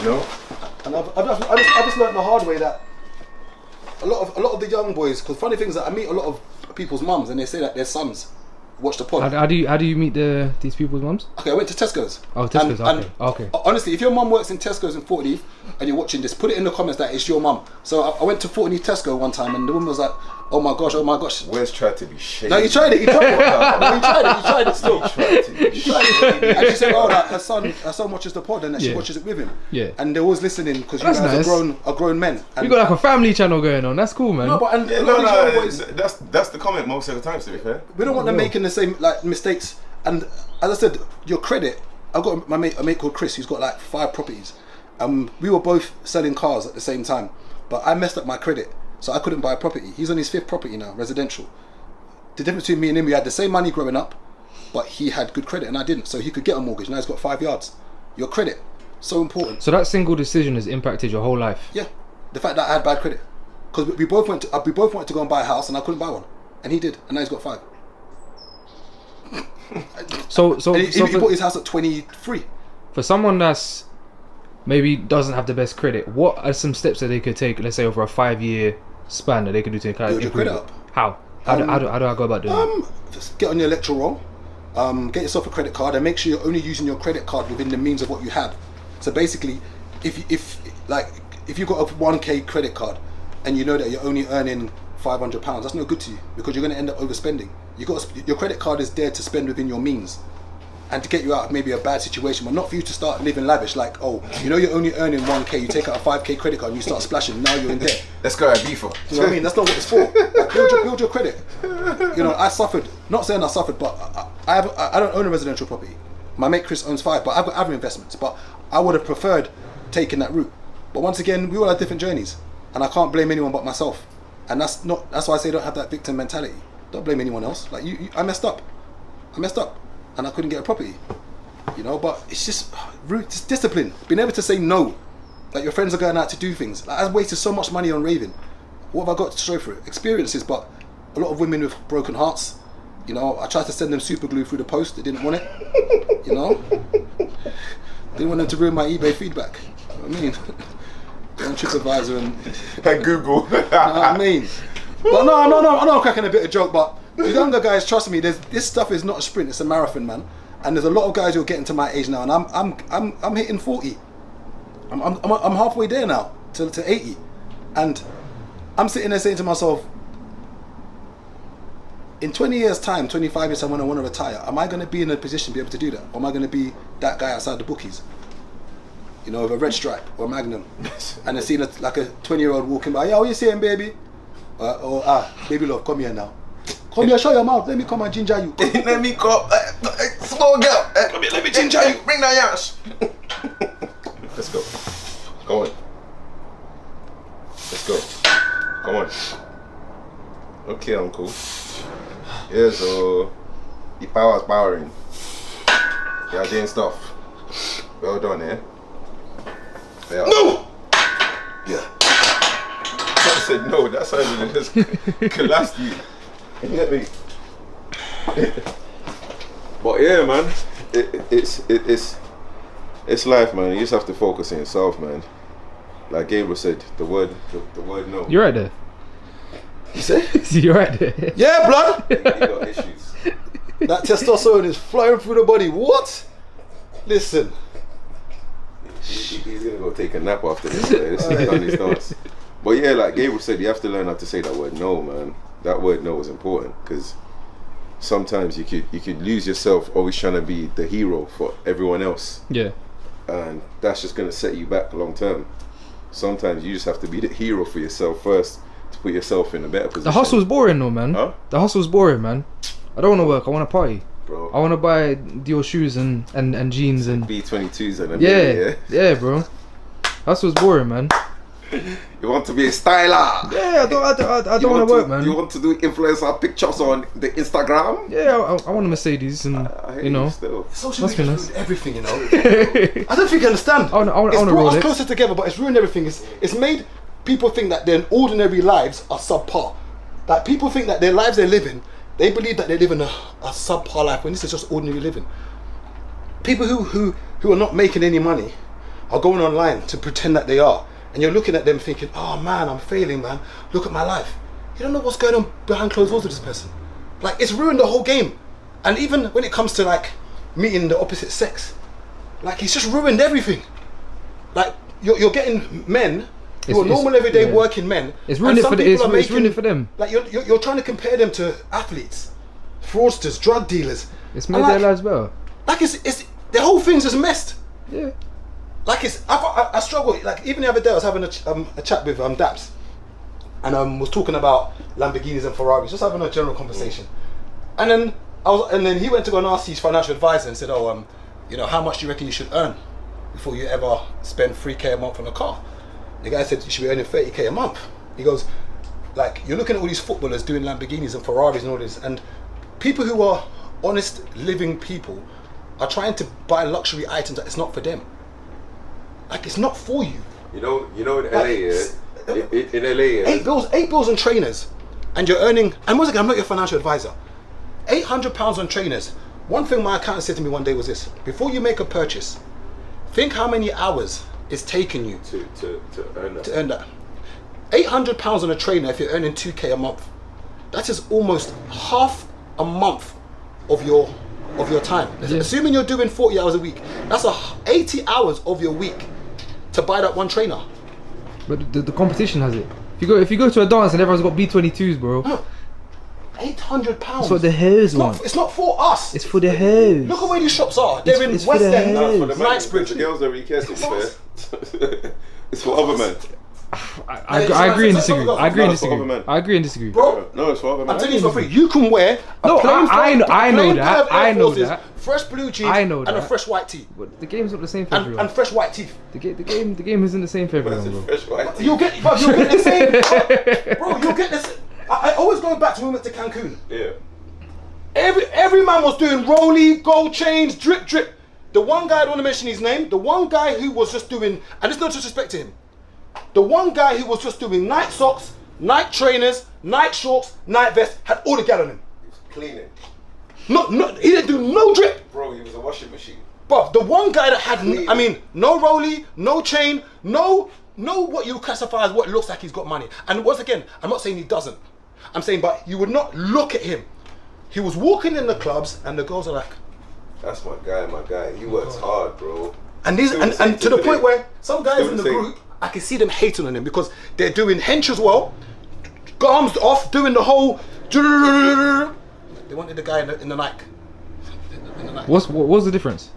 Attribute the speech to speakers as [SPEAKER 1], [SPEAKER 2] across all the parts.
[SPEAKER 1] You know.
[SPEAKER 2] And I just learned the hard way that a lot of the young boys, because funny things that I meet a lot of people's mums and they say that their sons watch the pod.
[SPEAKER 3] How do you meet these people's mums?
[SPEAKER 2] Okay, I went to Tesco's.
[SPEAKER 3] Oh, Tesco's. Okay.
[SPEAKER 2] Honestly, if your mum works in Tesco's in Fort Leaf and you're watching this, put it in the comments that it's your mum. So I went to Fort Leaf Tesco one time and the woman was like, "Oh my gosh."
[SPEAKER 1] Wes tried to be shady.
[SPEAKER 2] No, he tried it. He tried it still.
[SPEAKER 1] He tried it.
[SPEAKER 2] And she said, "Oh, like her son watches the pod and that she watches it with him."
[SPEAKER 3] Yeah.
[SPEAKER 2] And they're always listening because you guys are grown men. And
[SPEAKER 3] you got like a family channel going on. That's cool, man.
[SPEAKER 2] No, but
[SPEAKER 1] that's the comment most of the time. To be fair,
[SPEAKER 2] we don't want them making the same like mistakes. And as I said, your credit. I've got a mate called Chris who's got like 5 properties. We were both selling cars at the same time, but I messed up my credit, so I couldn't buy a property. He's on his 5th property now, residential. The difference between me and him, we had the same money growing up, but he had good credit and I didn't, so he could get a mortgage. Now he's got 5 yards. Your credit, so important.
[SPEAKER 3] So that single decision has impacted your whole life.
[SPEAKER 2] Yeah, the fact that I had bad credit, because we both wanted to go and buy a house and I couldn't buy one, and he did, and now he's got 5.
[SPEAKER 3] So
[SPEAKER 2] he bought his house at 23.
[SPEAKER 3] For someone that's maybe doesn't have the best credit, what are some steps that they could take, let's say over a 5-year span, that they could do to kind of
[SPEAKER 2] build your
[SPEAKER 3] improve
[SPEAKER 2] credit
[SPEAKER 3] it?
[SPEAKER 2] up.
[SPEAKER 3] How do I go about doing it?
[SPEAKER 2] Just get on your electoral roll, get yourself a credit card, and make sure you're only using your credit card within the means of what you have. So basically, if you've got a 1k credit card and you know that you're only earning £500, that's no good to you because you're going to end up overspending. Your credit card is there to spend within your means and to get you out of maybe a bad situation, but not for you to start living lavish. Like, oh, you know you're only earning 1k, you take out a 5k credit card and you start splashing, now you're in debt.
[SPEAKER 1] Let's go at FIFA.
[SPEAKER 2] You know what I mean? That's not what it's for. Like, build your credit. You know, I suffered, not saying I suffered, but I don't own a residential property. My mate Chris owns 5, but I've got other investments, but I would have preferred taking that route. But once again, we all have different journeys and I can't blame anyone but myself. And that's why I say don't have that victim mentality. Don't blame anyone else. Like I messed up, and I couldn't get a property. You know, but it's just discipline. Being able to say no. Like your friends are going out to do things. Like, I've wasted so much money on raving. What have I got to show for it? Experiences, but a lot of women with broken hearts. You know, I tried to send them super glue through the post. They didn't want it. You know, didn't want them to ruin my eBay feedback. You know what I mean, go on TripAdvisor
[SPEAKER 1] and Google.
[SPEAKER 2] You know what I mean? But no, I know I'm cracking a bit of joke, but the younger guys, trust me, this stuff is not a sprint, it's a marathon, man. And there's a lot of guys who are getting to my age now, and I'm hitting 40. I'm halfway there now to 80, and I'm sitting there saying to myself, in 20 years time, 25 years time, when I want to retire, am I going to be in a position to be able to do that, or am I going to be that guy outside the bookies? You know, with a red stripe or a Magnum, and I see like a 20-year-old walking by. Yo, what you saying, baby? Baby love, come here now. Come here, show your mouth. Let me come and ginger you.
[SPEAKER 1] Let me come. Small girl. Come here, let me ginger you. Bring that yash. Let's go. Come on. Let's go. Come on. Okay, uncle. Yeah, so the power's powering. You're doing stuff. Well done, eh? Yeah. No! Yeah. I said no, that sounded just collapsed you. You get me? But yeah, man, it's life, man. You just have to focus on yourself, man. Like Gabriel said, the word no.
[SPEAKER 3] You're right there.
[SPEAKER 2] You say?
[SPEAKER 3] You're right there.
[SPEAKER 2] Yeah, blood.
[SPEAKER 1] You got issues.
[SPEAKER 2] That testosterone is flying through the body. What? Listen.
[SPEAKER 1] He's gonna go take a nap after this. This is on his dance. But yeah, like Gabriel said, you have to learn how to say that word no, man. That word no is important because sometimes you could lose yourself always trying to be the hero for everyone else.
[SPEAKER 3] Yeah.
[SPEAKER 1] And that's just gonna set you back long term. Sometimes you just have to be the hero for yourself first to put yourself in a better position.
[SPEAKER 3] The hustle's boring though, man.
[SPEAKER 1] Huh?
[SPEAKER 3] The hustle's boring, man. I don't want to work. I want to party.
[SPEAKER 1] Bro.
[SPEAKER 3] I want to buy Dior shoes and jeans and
[SPEAKER 1] B22s and
[SPEAKER 3] yeah, bro. Hustle's boring, man.
[SPEAKER 1] You want to be a styler.
[SPEAKER 3] Yeah, I don't want to work, man.
[SPEAKER 1] You want to do influencer pictures on the Instagram?
[SPEAKER 3] Yeah, I want a Mercedes and you know.
[SPEAKER 2] Social media ruined everything, you know. I don't think you understand.
[SPEAKER 3] I want
[SPEAKER 2] it's
[SPEAKER 3] a
[SPEAKER 2] brought
[SPEAKER 3] Rolex.
[SPEAKER 2] us closer together, but it's ruined everything. It's made people think that their ordinary lives are subpar. Like people think that their lives they're living, they believe that they're living a subpar life when this is just ordinary living. People who are not making any money are going online to pretend that they are, and you're looking at them thinking, oh man, I'm failing, man. Look at my life. You don't know what's going on behind closed doors with this person. Like, it's ruined the whole game. And even when it comes to like meeting the opposite sex, like, it's just ruined everything. Like, you're getting men who are normal everyday working men.
[SPEAKER 3] It's ruined it for it's ruined it for them.
[SPEAKER 2] Like, you're trying to compare them to athletes, fraudsters, drug dealers.
[SPEAKER 3] It's made their lives better.
[SPEAKER 2] Like, it's the whole thing's just messed.
[SPEAKER 3] Yeah.
[SPEAKER 2] Like, I struggle. Like, even the other day I was having a chat with Daps, and was talking about Lamborghinis and Ferraris, just having a general conversation. And then he went to go and ask his financial advisor and said, oh, you know, how much do you reckon you should earn before you ever spend 3k a month on a car? The guy said you should be earning 30k a month. He goes, like, you're looking at all these footballers doing Lamborghinis and Ferraris and all this, and people who are honest living people are trying to buy luxury items that it's not for them. Like, it's not for you.
[SPEAKER 1] You know in LA, in LA,
[SPEAKER 2] 8 bills on trainers, and you're earning. And once again, I'm not your financial advisor. £800 on trainers. One thing my accountant said to me one day was this: before you make a purchase, think how many hours it's taking you
[SPEAKER 1] to earn that.
[SPEAKER 2] To earn that. £800 on a trainer if you're earning 2k a month. That is almost half a month of your time.
[SPEAKER 3] Yeah.
[SPEAKER 2] Assuming you're doing 40 hours a week, that's 80 hours of your week to buy that one trainer.
[SPEAKER 3] But the competition has it. If you go to a dance and everyone's got B22s, bro.
[SPEAKER 2] £800.
[SPEAKER 3] That's what the hairs want.
[SPEAKER 2] It's not for us.
[SPEAKER 3] It's for the hairs.
[SPEAKER 2] Look at where these shops are. They're in
[SPEAKER 3] it's
[SPEAKER 2] West
[SPEAKER 3] for the
[SPEAKER 2] End,
[SPEAKER 3] hairs.
[SPEAKER 1] For the man,
[SPEAKER 2] Knightsbridge.
[SPEAKER 1] the girls don't really care, to be fair. It's for other men.
[SPEAKER 3] I agree and disagree. I agree and
[SPEAKER 1] No, it's for
[SPEAKER 3] disagree.
[SPEAKER 1] other men.
[SPEAKER 3] I agree and disagree.
[SPEAKER 2] Bro,
[SPEAKER 1] No, it's for other men.
[SPEAKER 2] I'm telling you for free. You can wear a
[SPEAKER 3] No,
[SPEAKER 2] plain
[SPEAKER 3] I know
[SPEAKER 2] plain
[SPEAKER 3] that.
[SPEAKER 2] pair of Air
[SPEAKER 3] I know
[SPEAKER 2] Forces,
[SPEAKER 3] that.
[SPEAKER 2] fresh blue jeans,
[SPEAKER 3] I know
[SPEAKER 2] and a
[SPEAKER 3] that.
[SPEAKER 2] fresh white tee,
[SPEAKER 3] But the game's not the same for everyone.
[SPEAKER 2] and fresh white teeth.
[SPEAKER 3] The game isn't the same for
[SPEAKER 1] But
[SPEAKER 3] everyone,
[SPEAKER 1] it's a
[SPEAKER 3] bro.
[SPEAKER 1] fresh white tee.
[SPEAKER 2] You'll get the same, bro. You'll get this. I always go back to when we went to Cancun.
[SPEAKER 1] Yeah.
[SPEAKER 2] Every man was doing rolly, gold chains, drip, drip. The one guy, I don't want to mention his name, the one guy who was just doing, and it's no disrespect to him, the one guy who was just doing night socks, night trainers, night shorts, night vest, had all the gal on him.
[SPEAKER 1] He was cleaning.
[SPEAKER 2] He didn't do no drip.
[SPEAKER 1] Bro, he was a washing machine.
[SPEAKER 2] But the one guy that had, I mean, no rolly, no chain, no what you classify as what looks like he's got money. And once again, I'm not saying he doesn't. I'm saying, but you would not look at him. He was walking in the clubs, and the girls are like,
[SPEAKER 1] That's my guy. He works hard, bro.
[SPEAKER 2] and these,
[SPEAKER 1] Still
[SPEAKER 2] and
[SPEAKER 1] the same
[SPEAKER 2] to the
[SPEAKER 1] to
[SPEAKER 2] point
[SPEAKER 1] today.
[SPEAKER 2] where some guys
[SPEAKER 1] Still
[SPEAKER 2] in
[SPEAKER 1] the
[SPEAKER 2] the
[SPEAKER 1] same.
[SPEAKER 2] group, I can see them hating on him because they're doing hench as well, arms off, doing the whole. They wanted the guy in the Nike. In the Nike.
[SPEAKER 3] What's the difference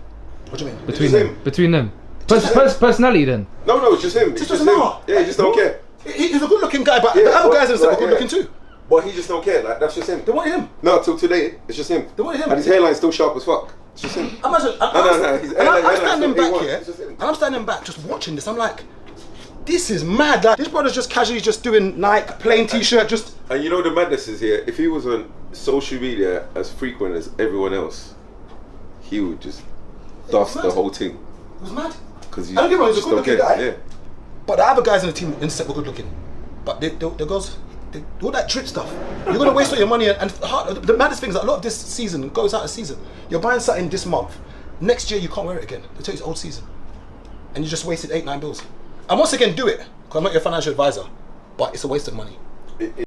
[SPEAKER 2] What do you mean?
[SPEAKER 3] between
[SPEAKER 1] just
[SPEAKER 3] them?
[SPEAKER 1] him.
[SPEAKER 3] Between them.
[SPEAKER 1] Just him.
[SPEAKER 3] Personality then.
[SPEAKER 1] No, it's just him. It's
[SPEAKER 2] Just
[SPEAKER 1] just
[SPEAKER 2] doesn't
[SPEAKER 1] him.
[SPEAKER 2] matter.
[SPEAKER 1] Yeah, he just don't care.
[SPEAKER 2] He's a good-looking guy, but
[SPEAKER 1] Yeah,
[SPEAKER 2] the other
[SPEAKER 1] but,
[SPEAKER 2] guys in the set are
[SPEAKER 1] like,
[SPEAKER 2] good-looking
[SPEAKER 1] yeah.
[SPEAKER 2] too.
[SPEAKER 1] But he just don't care. Like, that's just him.
[SPEAKER 2] They wanted him.
[SPEAKER 1] No, till today, it's just him.
[SPEAKER 2] They wanted him.
[SPEAKER 1] And his hairline's still sharp as fuck. It's just him.
[SPEAKER 2] Imagine,
[SPEAKER 1] No, he's-
[SPEAKER 2] I'm standing
[SPEAKER 1] he
[SPEAKER 2] back
[SPEAKER 1] won.
[SPEAKER 2] here,
[SPEAKER 1] It's just him.
[SPEAKER 2] and I'm standing back just watching this. I'm like, this is mad. Like, this brother's just casually just doing Nike, plain t-shirt, just.
[SPEAKER 1] And you know the madness is here. If he was on social media as frequent as everyone else, he would just dust
[SPEAKER 2] mad.
[SPEAKER 1] the whole thing.
[SPEAKER 2] It was mad.
[SPEAKER 1] Because you
[SPEAKER 2] I don't get me wrong, he's a
[SPEAKER 1] just don't
[SPEAKER 2] good-looking
[SPEAKER 1] care.
[SPEAKER 2] guy.
[SPEAKER 1] Yeah.
[SPEAKER 2] But the other guys in the team in the set were good looking. But the girls, all that drip stuff. You're gonna waste all your money, and the maddest thing is that a lot of this season goes out of season. You're buying something this month, next year you can't wear it again. They tell you it's old season, and you just wasted 8-9 bills. And once again, do it because I'm not your financial advisor, but it's a waste of money.